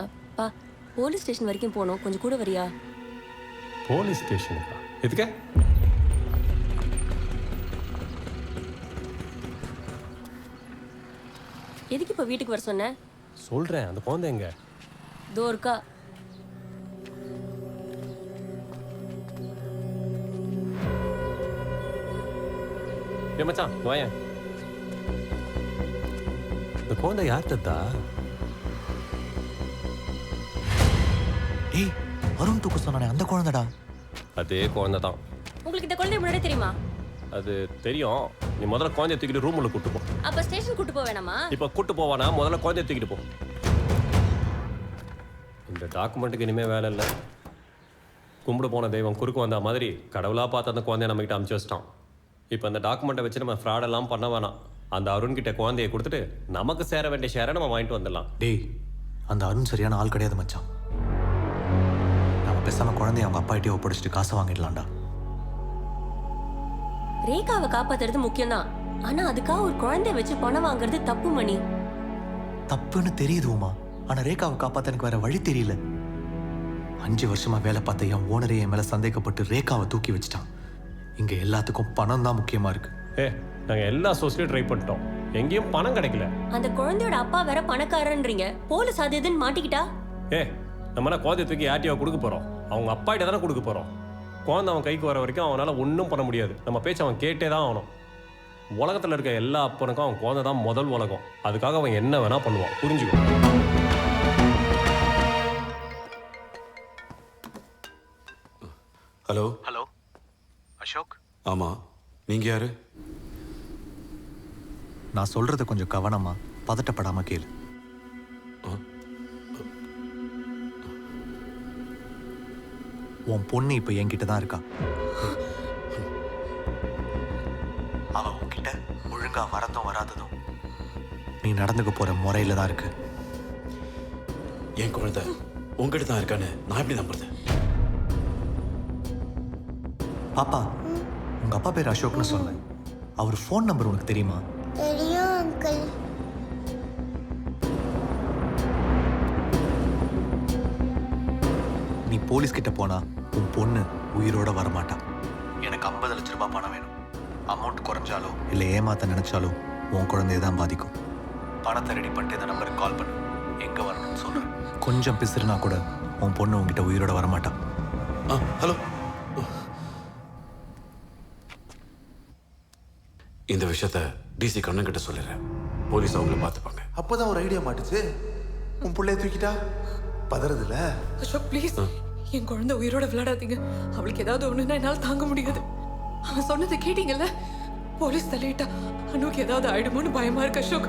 D: அப்பா, போலீஸ் ஸ்டேஷன் வரைக்கும் போகணும், கொஞ்சம் கூட வரியா?
E: போலீஸ் ஸ்டேஷனுக்கா? எதுக்கு?
D: எதுக்கு இப்போ வீட்டுக்கு வர சொன்ன?
E: சொல்கிறேன், அந்த குழந்தை எங்க?
D: தோ இருக்கா.
E: ஏ மச்சான், வாயேன். இந்த குழந்தை யார் தத்தா?
A: ஏய், அருண் தூக்க சொன்னானே அந்த குழந்தைடா.
E: அதே குழந்தை தான்.
D: உங்களுக்கு இந்த குழந்தை முன்னாடியே தெரியுமா?
E: அது தெரியும். நீ முதல்ல குழந்தைய தூக்கிட்டு ரூம் உள்ள கூட்டு போ.
D: அப்ப ஸ்டேஷன் கூட்டு போக வேணாமா?
E: இப்போ கூட்டு போவானா? முதல்ல குழந்தைய தூக்கிட்டு போ. இந்த டாக்குமெண்ட்டுக்கு இனிமே வேலை இல்லை. கும்பிட போன தெய்வம் குறுக்கு வந்த மாதிரி கடவுளாக பார்த்து அந்த குழந்தைய நம்மகிட்ட அமுச்சு வச்சிட்டான். இப்போ அந்த டாக்குமெண்ட்டை வச்சு நம்ம ஃப்ராடெல்லாம் பண்ண வேணாம். அந்த அருண் கிட்ட குழந்தைய கொடுத்துட்டு நமக்கு சேர வேண்டிய ஷேரை நம்ம வாங்கிட்டு வந்துடலாம்.
A: டேய், அந்த அருண் சரியான ஆள் கிடையாது மச்சான். நம்ம பேசாம குழந்தைய அவங்க அப்பா கிட்டே ஒப்படைச்சிட்டு காசை வாங்கிடலாம்டா.
D: ரேகாவை காப்பாத்துறது முக்கியம் தான். ஆனா அதுக்காக ஒரு குழந்தைய வச்சு பணம் வாங்குறது தப்பு மணி.
A: தப்புன்னு தெரியுது உமா, ஆனா ரேகாவை காப்பாத்த எனக்கு வேற வழி தெரியல. 5 வருஷமா வேலை பார்த்த என் ஓனரே என் மேல சந்தேகப்பட்டு ரேகாவை தூக்கி வச்சுட்டான். இங்க எல்லாத்துக்கும் பணம் தான் முக்கியமா இருக்கு.
E: நாங்க எல்லா சோர்ஸ்லயும் ட்ரை பண்ணிட்டோம், எங்கேயும் பணம் கிடைக்கல.
D: அந்த குழந்தையோட அப்பா வேற பணக்காரன்றீங்க, போலீஸ் அது இதுன்னு மாட்டிக்கிட்டா?
E: நம்ம குழந்தைய தூக்கி யார்ட்டியா கொடுக்க போறோம்? அவங்க அப்பா கிட்ட தானே கொடுக்க போறோம். குழந்தை அவன் கைக்கு வர வரைக்கும் அவனால ஒன்றும் பண்ண முடியாது. நம்ம பேச்சு அவன் கேட்டே தான் ஆகணும். உலகத்தில் இருக்க எல்லா அப்பனுக்கும் அவன் குழந்தை தான் முதல் உலகம். அதுக்காக அவன் என்ன வேணா பண்ணுவான், புரிஞ்சுக்கோ.
S: ஹலோ.
A: ஹலோ அசோக்.
S: ஆமா, நீங்க யாரு?
A: நான் சொல்றத கொஞ்சம் கவனமா பதட்டப்படாம கேளு. உன் பொண்ணு இப்ப என்கிட்ட தான் இருக்கா. அவ உன்கிட்ட ஒழுங்கா வரதும் வராததும் நீ நடந்துக்க போற முறையில தான் இருக்கு.
S: என் குழந்தை உங்ககிட்ட தான் இருக்கான்னு நான் எப்படி நம்புறது?
A: பாப்பா, உங்க அப்பா பேர் அசோக்னு சொன்னேன். அவர் ஃபோன் நம்பர் உனக்கு தெரியுமா?
M: தெரியும் அங்கிள்.
A: நீ போலீஸ் கிட்ட போனா உன் பொண்ணு உயிரோட வரமாட்டா. எனக்கு 50 லட்ச ரூபாய் பணம் வேணும். அமௌண்ட் குறைஞ்சாலோ இல்லை ஏமாத்த நினைச்சாலோ உன் குழந்தைய தான் பாதிக்கும். பணத்தை ரெடி பண்ணிட்டு இந்த நம்பருக்கு கால் பண்ணு. எங்க வரணும்னு சொல்றேன். கொஞ்சம் பிசுறுனா கூட உன் பொண்ணு உங்ககிட்ட உயிரோட வரமாட்டான்.
S: ஹலோ, இந்த விஷயத்த டிசி கண்ணன் கிட்ட சொல்லிடுறேன். போலீஸ் அவங்கள பார்த்துப்பாங்க.
L: அப்பதான் ஒரு ஐடியா மாட்டுச்சு. உன் பிள்ளைய தூக்கிட்டா பதறதுல.
C: அசோக் ப்ளீஸ், என் குழந்தை உயிரோட விளையாடாதீங்க. அவளுக்கு ஏதாவது ஒண்ணுன்னா என்னால தாங்க முடியாது. அவன் சொன்னதை கேட்டீங்கல்ல? போலீஸ் தலையிட்டா அனுக்கு ஏதாவது ஆயிடுமோன்னு பயமா இருக்கு அசோக்.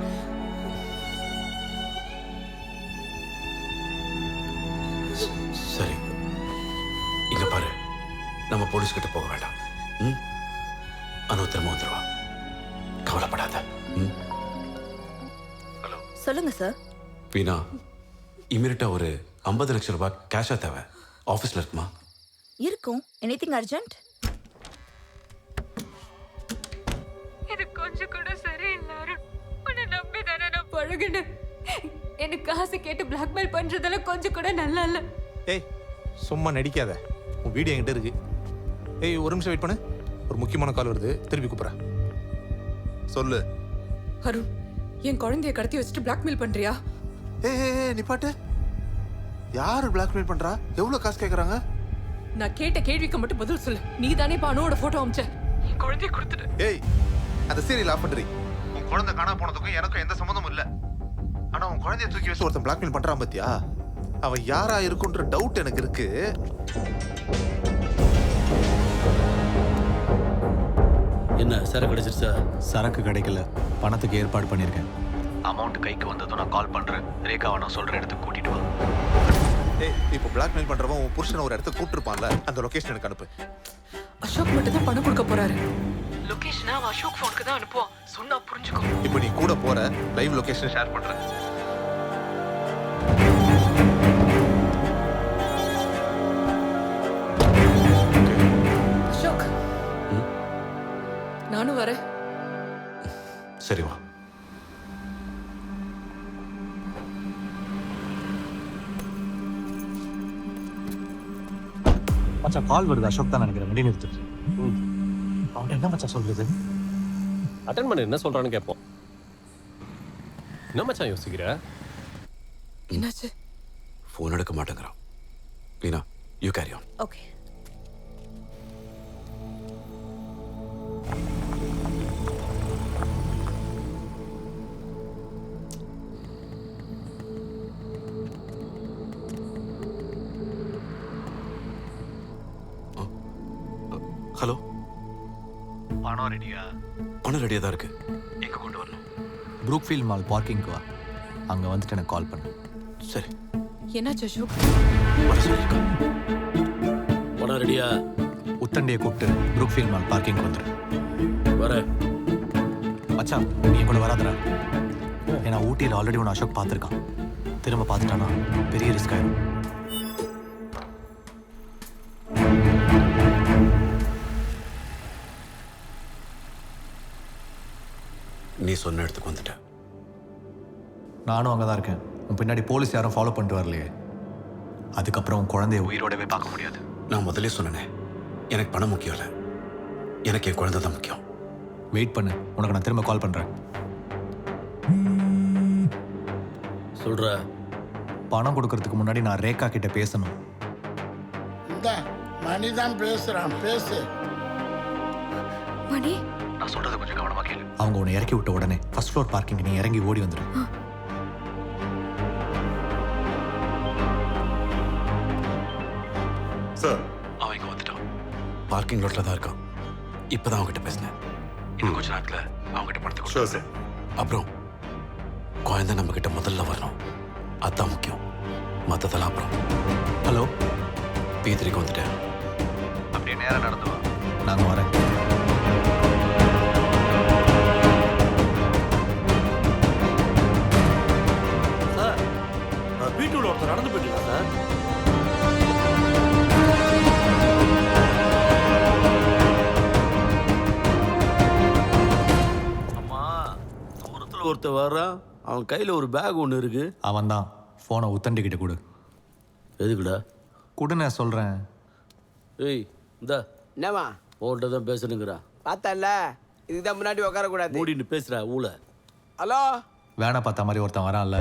S: சரி, இங்க பாரு, நம்ம போலீஸ் கிட்ட போக வேண்டாம். அனு திரும்ப வந்துருவா, கவலைப்படாத. ஹலோ,
F: சொல்லுங்க சார்.
S: வீணா, இமீடியட்டா ஒரு 50 லட்சம் ரூபாய் கேஷா தேவை. ஆஃபீஸ்ல இருக்குமா?
F: இருக்கும். Anything urgent?
I: இது கொஞ்சம் கூட சரியில்லை அருண். உன்னை நம்பி தானே நான் பழகினேன். எனக்கு காசு கேட்டு பிளாக்மெயில் பண்றதெல்லாம் கொஞ்சம் கூட நல்லா இல்லை.
L: ஏய், சும்மா நடிக்காத. உன் வீடியோ என்கிட்ட இருக்கு. ஏய், ஒரு நிமிஷம் வெயிட் பண்ணு. ஒரு முக்கியமான கால் வருது, திருப்பி கூப்பிட்றேன். சொல்லு.
C: அருண், என் குழந்தைய கடத்தி வச்சுட்டு பிளாக்மெயில் பண்றியா?
L: ஏய் நிப்பாட்டு. யாரு பிளாக்மெயில் பண்றா? எவ்வளவு காசு கேக்குறாங்க?
C: நான் கேட்ட கேள்விக்கு மட்டும் பதில் சொல்லு. நீ தானே இப்ப அனுவோட போட்டோ அமிச்ச. என் குழந்தைய கொடுத்துடு.
L: ஏய், அந்த சீரியல் ஆஃப் பண்றீ. உன் குழந்தை காணா போனதுக்கும் எனக்கும் எந்த சம்மந்தமும் இல்ல. ஆனா உன் குழந்தைய தூக்கி வச்சு ஒருத்தன் பிளாக்மெயில் பண்றான் பாத்தியா? அவன் யாரா இருக்குன்ற டவுட் எனக்கு இருக்கு.
K: என்ன சரக்கு கிடைச்சிருச்சா?
A: சரக்கு கிடைக்கல, பணத்துக்கு ஏற்பாடு பண்ணியிருக்கேன். அமௌண்ட் கைக்கு வந்ததும் நான் கால் பண்றேன். ரேகாவை நான் சொல்ற இடத்துக்கு கூட்டிட்டு வா.
L: ஏய், இப்போ பிளாக்மெயில் பண்றவன் உன் புருஷனை ஒரு இடத்துக்கு கூப்பிட்டுருப்பான்ல, அந்த லொகேஷன் எனக்கு அனுப்பு.
C: அசோக் மட்டும் தான் பணம் கொடுக்க போறாரு. லொகேஷனை அவன் அசோக் ஃபோனுக்கு தான் அனுப்புவான். சொன்னா புரிஞ்சுக்கோ.
L: இப்போ நீ கூட போற, லைவ் லொகேஷன் ஷேர் பண்றேன்.
C: அசோக், நானும் வரேன்.
S: சரி வா.
A: மச்சான் கால் வருது. அசோக் தான் நினைக்கிறேன். வண்டி நிறுத்து. அவன் என்ன மச்சான் சொல்றது?
E: அட்டன் பண்ணு, என்ன சொல்றான்னு கேட்போம். என்ன மச்சான் யோசிக்கிற?
C: என்னாச்சு?
S: ஃபோன் எடுக்க மாட்டேங்கிறான். Veena, you carry on.
F: Okay.
S: Hello,
A: பணம் ரெடியா?
S: பணம் ரெடியாக தான் இருக்கு.
A: எங்க கொண்டு வரணும்? ப்ரூக்ஃபீல்ட் மால் பார்க்கிங்க்கு வா. அங்க வந்துட்டு எனக்கு கால் பண்ணு.
S: சரி.
C: என்னாச்சு அசோக்?
S: வர சொல்லியிருக்கேன்.
K: பணம் ரெடியா?
A: உத்தண்டியை கூப்பிட்டு ப்ரூக்ஃபீல்ட் மால் பார்க்கிங் வந்துரு.
K: வர
A: மச்சான், நீ கூட வராதடா. ஏன்னா ஊட்டியில் ஆல்ரெடி ஒன்று அசோக் பார்த்துருக்கான். திரும்ப பார்த்துட்டானா பெரிய ரிஸ்க் ஆயிடும்.
S: நீ சொன்ன இடத்துக்கு வந்துட்டேன்.
A: நானும் அங்கே தான் இருக்கேன். உன் பின்னாடி போலீஸ் யாரும் ஃபாலோ பண்ணிட்டு வரலையே. அதுக்கப்புறம் உன் குழந்தைய உயிரோடவே பார்க்க முடியாது.
S: நான் முதல்ல சொன்னேனே, எனக்கு பணம் முக்கியம் இல்லை, எனக்கு என் குழந்தை தான் முக்கியம்.
A: வெயிட் பண்ணு, உனக்கு நான் திரும்ப கால் பண்ணுறேன்.
K: சொல்ற.
A: பணம் கொடுக்கறதுக்கு முன்னாடி நான் ரேகா கிட்ட பேசணும்.
J: இந்த மணி தான் பேசுறான், பேசு.
I: மணி,
A: நான் சொல்றது கொஞ்சம் கவனமா கேளு. அவங்க உன்னை இறக்கி விட்ட உடனே ஃபர்ஸ்ட் ஃப்ளோர் பார்க்கிங் நீ இறங்கி ஓடி வந்துடு.
S: சார், அவன் இங்க வந்துட்டான். பார்க்கிங் லாட்ல தான் இருக்கான். இப்பதான் அவங்ககிட்ட பேசினேன். இன்னும் கொஞ்ச நேரத்துல அவங்ககிட்ட பணத்தை கொடுத்து, அப்புறம் குழந்தை நம்ம கிட்ட முதல்ல வரணும். அதான் முக்கியம். மற்றதெல்லாம் அப்புறம்.
A: ஹலோ,
S: பீத்திரிக்கு வந்துட்டேன்.
A: அப்படியே நேரம் நடந்து வா, நாங்கள் வரேன்.
G: ஊர்ல ஒருத்தர் வர்றான், அவன் கையில ஒரு பேக் ஒன்று இருக்கு.
A: அவன் தான் ஃபோனை உத்தண்டிக்கிட்ட கொடு.
G: எதுக்குடா?
A: கொடுன்னு நான் சொல்கிறேன்.
G: ஏய் இந்த
H: என்னவா
G: ஓன்ட்ட தான் பேசணுங்கிறா.
H: பார்த்தல, இதுதான் முன்னாடி உட்காரக்கூடாது.
G: மூடின்னு பேசுற ஊழ.
H: ஹலோ,
A: வேணா பார்த்த மாதிரி ஒருத்தன் வரான்ல,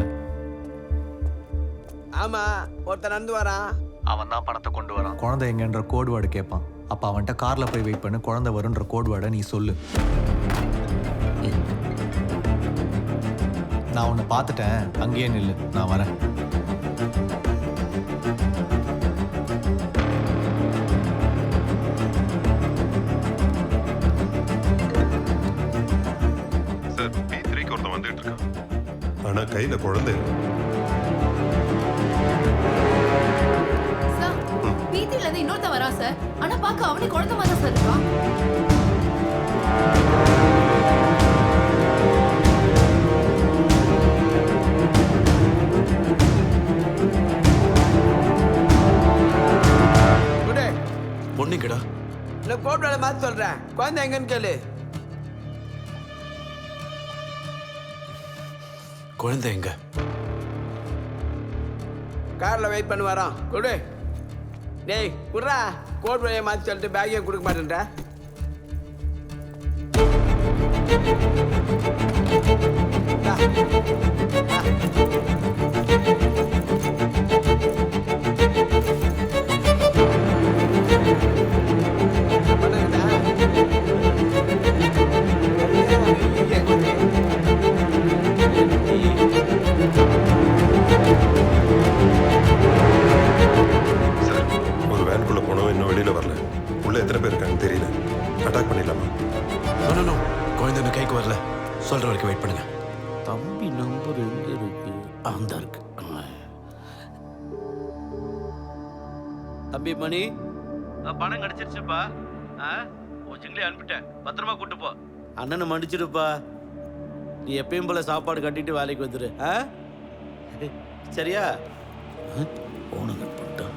H: ஆமா ஒருத்தன் நடந்து வரான்.
A: அவன் தான் பணத்தை கொண்டு வரான். குழந்தை எங்கன்ற கோட் வேர்டு கேட்பான். அப்போ அவன்கிட்ட காரில் போய் வெயிட் பண்ணு, குழந்தை வருன்ற கோட் வேர்டை நீ சொல்லு. நான் உன்னை பார்த்துட்டேன், அங்கேயே நில்லு, நான் வரேன்.
O: சார், P3க்கு ஒருத்தன் வந்துட்டு இருக்கான். ஆனா கையில குழந்தை இருக்கு.
B: சார் வீதியில இருந்து இன்னொருத்தன் வரா சார். ஆனா பார்க்க அவனே குழந்தை மாதிரி சார் இருக்கான்.
S: பொண்ணுங்கடா.
H: இல்லை கோட் வேலை மாற்றி சொல்கிறேன். குழந்தை எங்கன்னு கேளு.
S: குழந்தை எங்க?
H: காரில் வெயிட் பண்ணி வரோம். கொடு. டேய் குடுறா. கோட் வேலையை மாற்றி சொல்லிட்டு பேக்கையும் கொடுக்க மாட்டேன்ற.
O: ஒரு வேனுக்குள்ள போனவன் இன்னும் வெளியில வரல. உள்ள எத்தனை பேர் இருக்காங்கன்னு தெரியல. அட்டாக் பண்ணிடலாமா?
S: குழந்தை இன்னும் கைக்கு வரல. சொல்ற வரைக்கும் வெயிட் பண்ணுங்க.
G: தம்பி நம்பர் எங்க இருக்கு? அந்த இருக்கு. தம்பி மணி, பணம் கிடைச்சிருச்சுப்பா. கோச்சிங்லேயே அனுப்பிட்டேன். பத்திரமா கூட்டு போ. அண்ணனை மன்னிச்சிருப்பா. நீ எப்பயும் போல சாப்பாடு கட்டிட்டு வேலைக்கு வந்துரு. சரியா? போன பண்ணிட்டான்.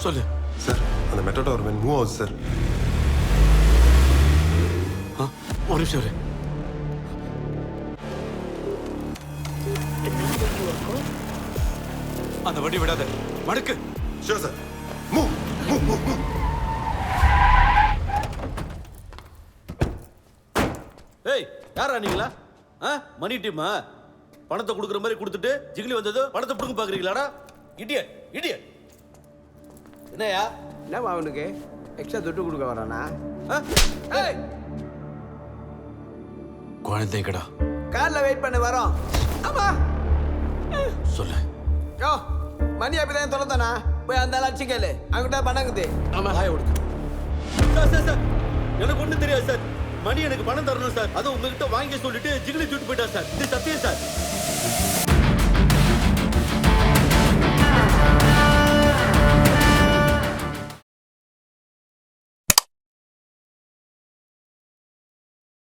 S: சொல்லு
O: சார். அந்த மெட்டோட ஒரு மூவ் ஆகுது சார்.
S: ஒரு நிமிஷம் இரு. அந்த வண்டி விடாத. மடக்கு.
O: Sure sir. மூவ்.
G: ஏய் யாரா நீங்களா? மணி டீமா? பணத்தை கொடுக்குற மாதிரி கொடுத்துட்டு ஜிகிலி வந்தது பணத்தை பிடுங்க பாக்குறீங்களாடா? Idiot idiot. என்னையா?
H: என்னவா அவனுக்கு எக்ஸ்ட்ரா துட்டு கொடுக்க வரானா?
S: குழந்தைங்கடா.
H: காரில் வெயிட் பண்ணி வரோம். ஆமா
S: சொல்லு.
H: யோ மணி அப்படிதான் தொலைத்தானா? போய் அந்த அடிச்சு கேளு. அவங்ககிட்ட பணங்குது.
G: ஆமா ஹாய் கொடுத்து. சார் சார் சார், எனக்கு ஒன்றும் தெரியாது சார். மணி எனக்கு பணம் தரணும் சார். அதை உங்ககிட்ட வாங்கி சொல்லிட்டு ஜிகிலி தூட்டு போயிட்டா சார். இது சத்தியம் சார்.